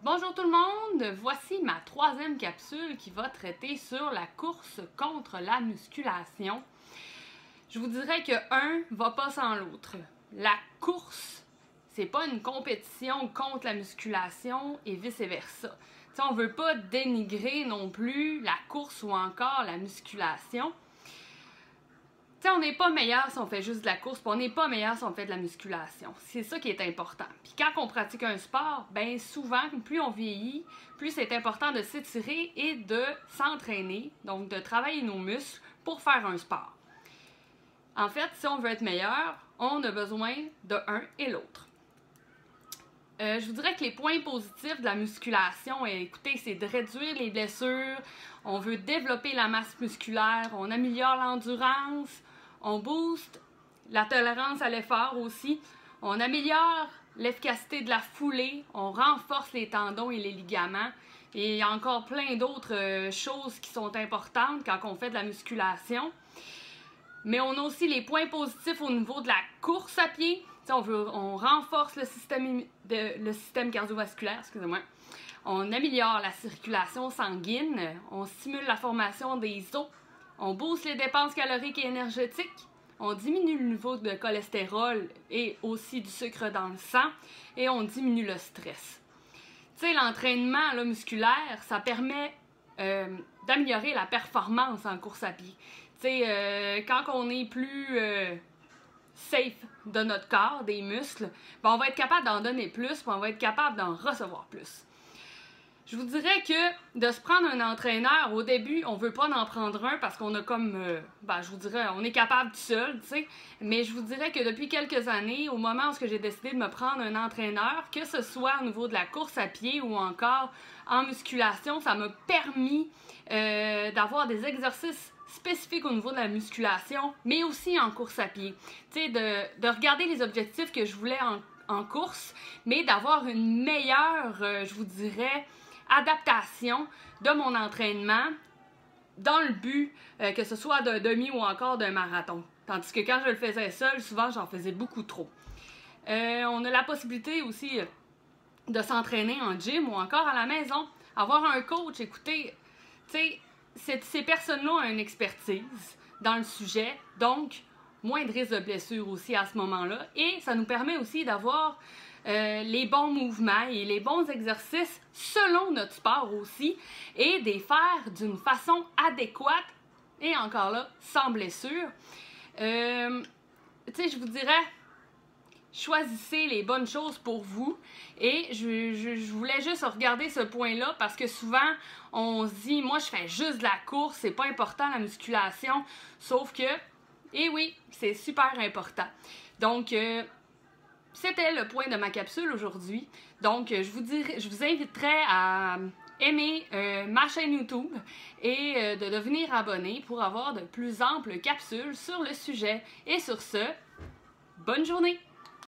Bonjour tout le monde, voici ma troisième capsule qui va traiter sur la course contre la musculation. Je vous dirais que un va pas sans l'autre. La course, c'est pas une compétition contre la musculation et vice-versa. On veut pas dénigrer non plus la course ou encore la musculation. On n'est pas meilleur si on fait juste de la course, puis on n'est pas meilleur si on fait de la musculation. C'est ça qui est important. Puis quand on pratique un sport, bien souvent, plus on vieillit, plus c'est important de s'étirer et de s'entraîner, donc de travailler nos muscles pour faire un sport. En fait, si on veut être meilleur, on a besoin de un et l'autre. Je vous dirais que les points positifs de la musculation, écoutez, c'est de réduire les blessures, on veut développer la masse musculaire, on améliore l'endurance, on booste la tolérance à l'effort aussi, on améliore l'efficacité de la foulée, on renforce les tendons et les ligaments, et il y a encore plein d'autres choses qui sont importantes quand on fait de la musculation. Mais on a aussi les points positifs au niveau de la course à pied. On renforce le système cardiovasculaire, excusez-moi. On améliore la circulation sanguine, on stimule la formation des os, on booste les dépenses caloriques et énergétiques, on diminue le niveau de cholestérol et aussi du sucre dans le sang et on diminue le stress. L'entraînement musculaire, ça permet d'améliorer la performance en course à pied. Quand on est plus safe de notre corps, des muscles, on va être capable d'en donner plus, puis on va être capable d'en recevoir plus. Je vous dirais que de se prendre un entraîneur, au début, on veut pas en prendre un parce qu'on a comme, je vous dirais, on est capable tout seul, mais je vous dirais que depuis quelques années, au moment où j'ai décidé de me prendre un entraîneur, que ce soit au niveau de la course à pied ou encore en musculation, ça m'a permis d'avoir des exercices spécifiques au niveau de la musculation, mais aussi en course à pied. De regarder les objectifs que je voulais en course, mais d'avoir une meilleure, je vous dirais, adaptation de mon entraînement dans le but que ce soit d'un demi ou encore d'un marathon. Tandis que quand je le faisais seul, souvent j'en faisais beaucoup trop. On a la possibilité aussi de s'entraîner en gym ou encore à la maison. Avoir un coach, écoutez, ces personnes-là ont une expertise dans le sujet, donc moins de risque de blessure aussi à ce moment-là. Et ça nous permet aussi d'avoir les bons mouvements et les bons exercices selon notre sport aussi et de les faire d'une façon adéquate et encore là, sans blessure. Je vous dirais, choisissez les bonnes choses pour vous et je voulais juste regarder ce point-là parce que souvent on se dit, moi je fais juste de la course, c'est pas important la musculation, sauf que, eh oui, c'est super important. Donc, c'était le point de ma capsule aujourd'hui. Donc, je vous inviterai à aimer ma chaîne YouTube et de devenir abonné pour avoir de plus amples capsules sur le sujet. Et sur ce, bonne journée!